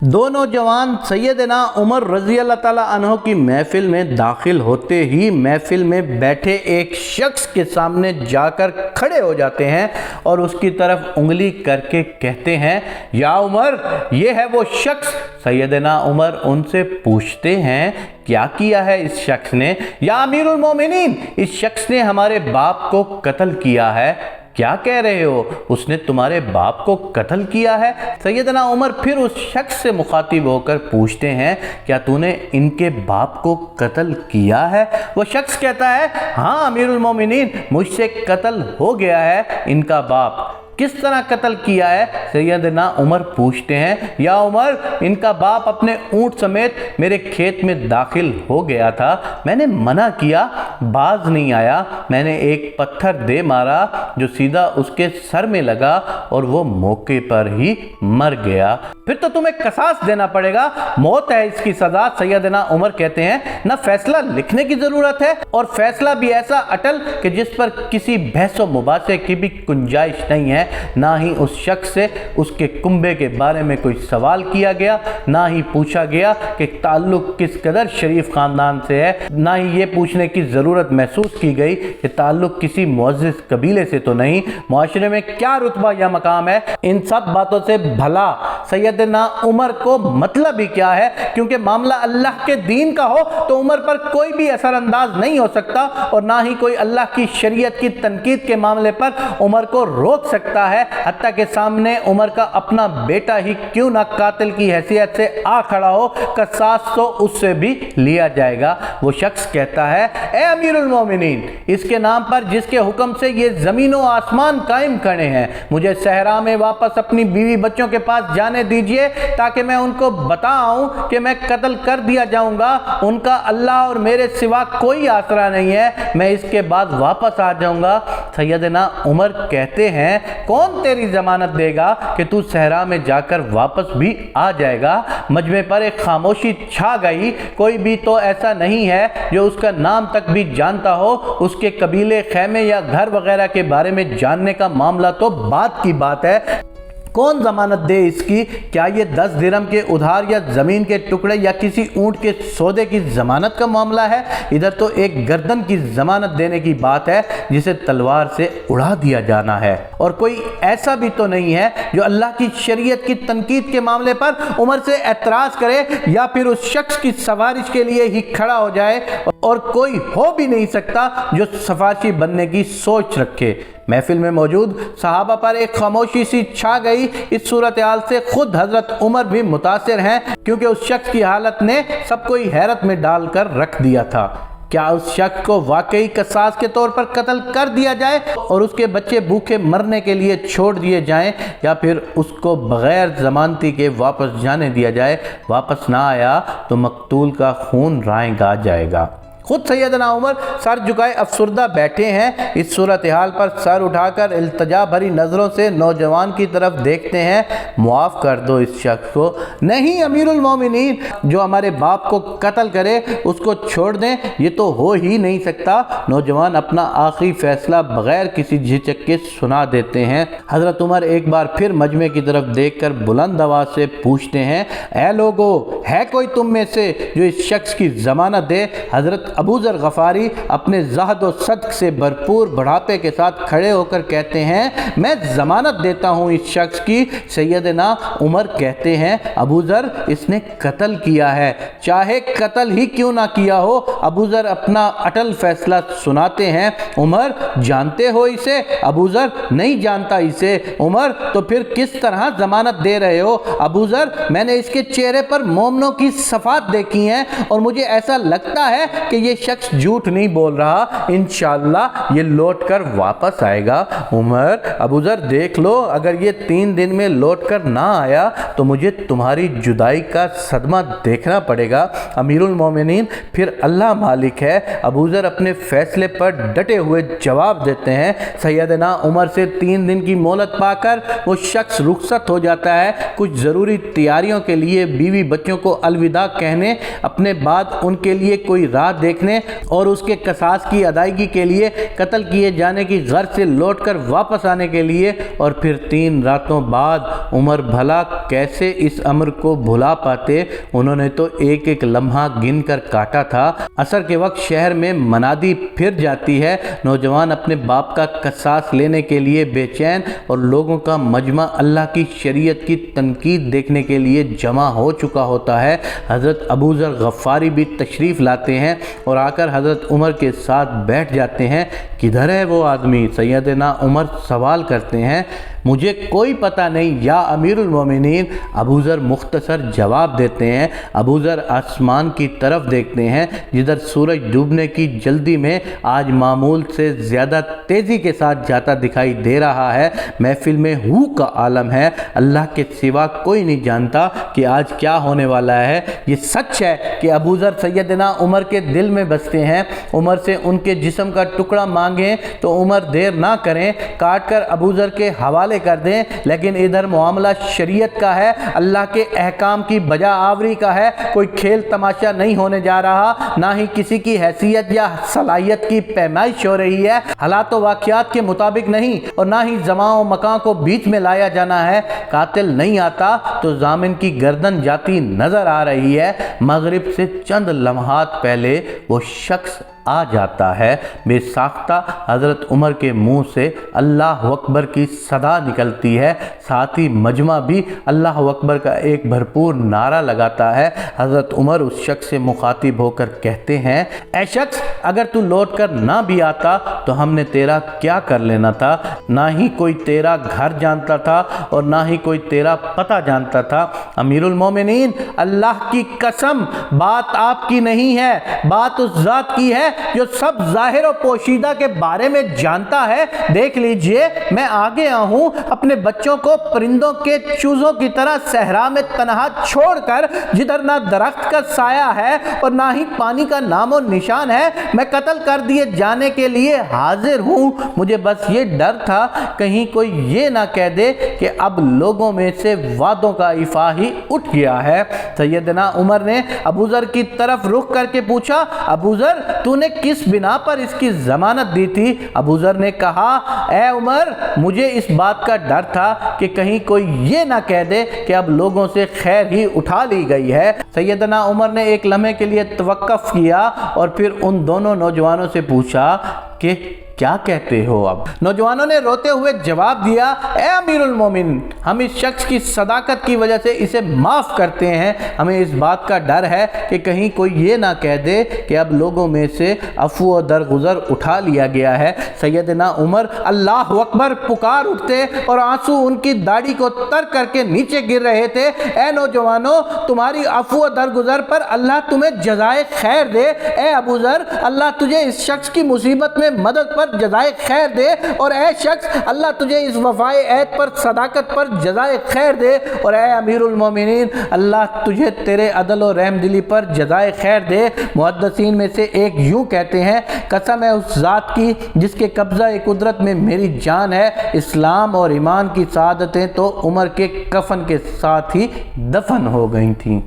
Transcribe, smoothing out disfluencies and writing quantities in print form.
दो नौजवान सैयदना उमर रज़ी अल्लाह ताला अन्हो की महफिल में दाखिल होते ही महफिल में बैठे एक शख्स के सामने जाकर खड़े हो जाते हैं और उसकी तरफ उंगली करके कहते हैं, या उमर, ये है वो शख्स। सैयदना उमर उनसे पूछते हैं, क्या किया है इस शख्स ने? या अमीरुल मोमिनीन, इस शख्स ने हमारे बाप को कत्ल किया है। क्या कह रहे हो? उसने तुम्हारे बाप को कत्ल किया है? सैयदना उमर फिर उस शख्स से मुखातिब होकर पूछते हैं, क्या तूने इनके बाप को कत्ल किया है? वो शख्स कहता है, हाँ अमीरुल मोमिनीन, मुझसे कत्ल हो गया है इनका बाप। किस तरह कत्ल किया है? सैयदना उमर पूछते हैं, या उमर, इनका बाप अपने ऊंट समेत मेरे खेत में दाखिल हो गया था। मैंने मना किया, बाज नहीं आया। मैंने एक पत्थर दे मारा जो सीधा उसके सर में लगा और वो मौके पर ही मर गया। फिर तो तुम्हें कसास देना पड़ेगा, मौत है इसकी सजा। सैयदना उमर कहते हैं, ना फैसला लिखने की जरूरत है और फैसला भी ऐसा अटल कि जिस पर किसी बहस व मुबासे की भी गुंजाइश नहीं है। ना ही उस शख्स से उसके कुंबे के बारे में कोई सवाल किया गया, ना ही पूछा गया कि ताल्लुक किस कदर शरीफ खानदान से है, ना ही ये पूछने की ज़रूरत महसूस की गई कि ताल्लुक किसी मुअज़्ज़िज़ कबीले से तो नहीं, मुआशरे में क्या रुतबा या मकाम है। इन सब बातों से भला सैयदना उमर को मतलब ही क्या है? क्योंकि मामला अल्लाह के दीन का हो तो उमर पर कोई भी असरअंदाज नहीं हो सकता और ना ही कोई अल्लाह की शरीयत की तनकीद के मामले पर उमर को रोक सकता है। हत्ता के सामने उमर का अपना बेटा ही क्यों ना कातिल की हैसियत से आ खड़ा हो, कसास तो उससे भी लिया जाएगा। वो शख्स कहता है, ए अमीरुल मोमिनीन, इसके नाम पर जिसके हुक्म से ये जमीन व आसमान कायम खड़े हैं, मुझे सहरा में वापस अपनी बीवी बच्चों के पास जाने दीजिए ताकि मैं उनको बताऊं कि मैं कत्ल कर दिया जाऊंगा। उनका अल्लाह और मेरे सिवा कोई आसरा नहीं है। मैं इसके बाद वापस आ जाऊंगा। सैयदना उमर कहते हैं, कौन तेरी जमानत देगा कि तू सहरा में जाकर वापस भी आ जाएगा? मजमे पर एक खामोशी छा गई। कोई भी तो ऐसा नहीं है जो उसका नाम तक भी जानता हो। उसके कबीले, खैमे या घर वगैरह के बारे में जानने का मामला तो बात की बात है। कौन जमानत दे इसकी? क्या ये 10 दिरहम के उधार या ज़मीन के टुकड़े या किसी ऊंट के सौदे की ज़मानत का मामला है? इधर तो एक गर्दन की ज़मानत देने की बात है जिसे तलवार से उड़ा दिया जाना है। और कोई ऐसा भी तो नहीं है जो अल्लाह की शरीयत की तनकीद के मामले पर उमर से एतराज़ करे या फिर उस शख्स की सफारिश के लिए ही खड़ा हो जाए। और कोई हो भी नहीं सकता जो सफारशी बनने की सोच रखे। महफिल में मौजूद सहाबा पर एक खामोशी सी छा गई। इस सूरत हाल से खुद हजरत उमर भी मुतासिर हैं, क्योंकि उस शख्स की हालत ने सबको ही हैरत में डालकर रख दिया था। क्या उस शख्स को वाकई कसास के तौर पर कत्ल कर दिया जाए और उसके बच्चे भूखे मरने के लिए छोड़ दिए जाएं, या फिर उसको बगैर जमानती के वापस जाने दिया जाए? वापस ना आया तो मकतूल का खून राएगा जाएगा। खुद सैयदना उमर सर झुकाए अफसुर्दा बैठे हैं। इस सूरत हाल पर सर उठाकर इल्तजा भरी नज़रों से नौजवान की तरफ देखते हैं, मुआफ़ कर दो इस शख्स को। नहीं अमीरुल मोमिनीन, जो हमारे बाप को कत्ल करे उसको छोड़ दें, ये तो हो ही नहीं सकता। नौजवान अपना आखिरी फैसला बगैर किसी झिझक के सुना देते हैं। हज़रत उमर एक बार फिर मजमे की तरफ देखकर बुलंद आवाज़ से पूछते हैं, ऐ लोगो, है कोई तुम में से जो इस शख्स की ज़मानत दे? हज़रत अबू ज़र गफ़ारी अपने ज़हद व सद्क़ से भरपूर बढ़ापे के साथ खड़े होकर कहते हैं, मैं ज़मानत देता हूँ इस शख्स की। सैयदना उमर कहते हैं, अबू ज़र, इसने कत्ल किया है, चाहे कत्ल ही क्यों ना किया हो। अबू ज़र अपना अटल फैसला सुनाते हैं। उमर, जानते हो इसे? अबू ज़र, नहीं जानता इसे। उमर, तो फिर किस तरह ज़मानत दे रहे हो? अबू ज़र, मैंने इसके चेहरे पर मोमनों की सफ़ात देखी हैं और मुझे ऐसा लगता है कि ये शख्स झूठ नहीं बोल रहा। इंशाअल्लाह ये लौट कर वापस आएगा। उमर, अबू ज़र, देख लो, अगर ये 3 दिन में लौट कर ना आया तो मुझे तुम्हारी जुदाई का सदमा देखना पड़ेगा। अमीरुल मोमिनीन, फिर अल्लाह मालिक है। अबू ज़र अपने फैसले पर डटे हुए जवाब देते हैं। सैयदना उमर से 3 दिन की मोहलत पाकर वो शख्स रुखसत हो जाता है। कुछ ज़रूरी तैयारियों के लिए बीवी बच्चों को अलविदा कहने, अपने बाद उनके लिए कोई राह دیکھنے اور اس کے قصاص کی ادائیگی کے لیے قتل کیے جانے کی غرض سے لوٹ کر واپس آنے کے لیے، اور پھر 3 راتوں بعد عمر بھلا کیسے اس امر کو بھلا پاتے؟ انہوں نے تو ایک ایک لمحہ گن کر کاٹا تھا۔ عصر کے وقت شہر میں منادی پھر جاتی ہے، نوجوان اپنے باپ کا قصاص لینے کے لیے بے چین، اور لوگوں کا مجمع اللہ کی شریعت کی تنقید دیکھنے کے لیے جمع ہو چکا ہوتا ہے۔ حضرت ابو ذر غفاری بھی تشریف لاتے ہیں اور آ کر حضرت عمر کے ساتھ بیٹھ جاتے ہیں۔ کدھر ہے وہ آدمی؟ سیدنا عمر سوال کرتے ہیں۔ مجھے کوئی پتہ نہیں یا امیر المومنین، ابو ذر مختصر جواب دیتے ہیں۔ ابو ذر آسمان کی طرف دیکھتے ہیں جدھر سورج ڈوبنے کی جلدی میں آج معمول سے زیادہ تیزی کے ساتھ جاتا دکھائی دے رہا ہے۔ محفل میں ہو کا عالم ہے، اللہ کے سوا کوئی نہیں جانتا کہ آج کیا ہونے والا ہے۔ یہ سچ ہے کہ ابو ذر سیدنا عمر کے دل میں بستے ہیں۔ عمر سے ان کے جسم کا ٹکڑا مانگیں تو عمر دیر نہ کریں، کاٹ کر ابو ذر کے حوالے کر دیں، لیکن ادھر معاملہ شریعت کا ہے، اللہ کے احکام کی بجا آوری کا ہے۔ کوئی کھیل تماشا نہیں ہونے جا رہا، نہ ہی کسی کی حیثیت یا صلاحیت کی پیمائش ہو رہی ہے، حالات و واقعات کے مطابق نہیں، اور نہ ہی زمان و مکان کو بیچ میں لایا جانا ہے۔ قاتل نہیں آتا تو ضامن کی گردن جاتی نظر آ رہی ہے۔ مغرب سے چند لمحات پہلے وہ شخص آ جاتا ہے۔ بے ساختہ حضرت عمر کے منہ سے اللہ اکبر کی صدا نکلتی ہے، ساتھ ہی مجمع بھی اللہ اکبر کا ایک بھرپور نعرہ لگاتا ہے۔ حضرت عمر اس شخص سے مخاطب ہو کر کہتے ہیں، اے شخص، اگر تو لوٹ کر نہ بھی آتا تو ہم نے تیرا کیا کر لینا تھا؟ نہ ہی کوئی تیرا گھر جانتا تھا اور نہ ہی کوئی تیرا پتہ جانتا تھا۔ امیر المومنین، اللہ کی قسم، بات آپ کی نہیں ہے، بات اس ذات کی ہے جو سب ظاہر و پوشیدہ کے بارے میں جانتا ہے۔ دیکھ لیجئے، میں آ گیا ہوں اپنے بچوں کو پرندوں کے چوزوں کی طرح صحرا میں تنہا چھوڑ کر، جدھر نہ درخت کا سایہ ہے اور نہ ہی پانی کا نام و نشان ہے۔ میں قتل کر دیے جانے کے لیے حاضر ہوں۔ مجھے بس یہ ڈر تھا کہیں کوئی یہ نہ کہہ دے کہ اب لوگوں میں سے وعدوں کا ایفا ہی اٹھ گیا ہے۔ سیدنا عمر نے ابو ذر کی طرف رخ کر کے پوچھا، ابو ذر، تو نے کس بنا پر اس کی ضمانت دی تھی؟ ابو ذر نے کہا، اے عمر، مجھے اس بات کا ڈر تھا کہ کہیں کوئی یہ نہ کہہ دے کہ اب لوگوں سے خیر ہی اٹھا لی گئی ہے۔ سیدنا عمر نے ایک لمحے کے لیے توقف کیا اور پھر ان دونوں نوجوانوں سے پوچھا کہ کیا کہتے ہو اب؟ نوجوانوں نے روتے ہوئے جواب دیا، اے امیر المومن، ہم اس شخص کی صداقت کی وجہ سے اسے معاف کرتے ہیں۔ ہمیں اس بات کا ڈر ہے کہ کہیں کوئی یہ نہ کہہ دے کہ اب لوگوں میں سے عفو و درگزر اٹھا لیا گیا ہے۔ سیدنا عمر اللہ اکبر پکار اٹھتے اور آنسو ان کی داڑھی کو تر کر کے نیچے گر رہے تھے۔ اے نوجوانوں، تمہاری عفو و درگزر پر اللہ تمہیں جزائے خیر دے۔ اے ابو ذر، اللہ تجھے اس شخص کی مصیبت میں مدد پر جزائے خیر دے، اور اے شخص، اللہ تجھے اس وفائے عہد پر صداقت پر جزائے خیر دے، اور اے امیر المومنین، اللہ تجھے تیرے عدل و رحم دلی پر جزائے خیر دے۔ محدثین میں سے ایک یوں کہتے ہیں، قسم ہے اس ذات کی جس کے قبضہ قدرت میں میری جان ہے، اسلام اور ایمان کی سعادتیں تو عمر کے کفن کے ساتھ ہی دفن ہو گئی تھیں۔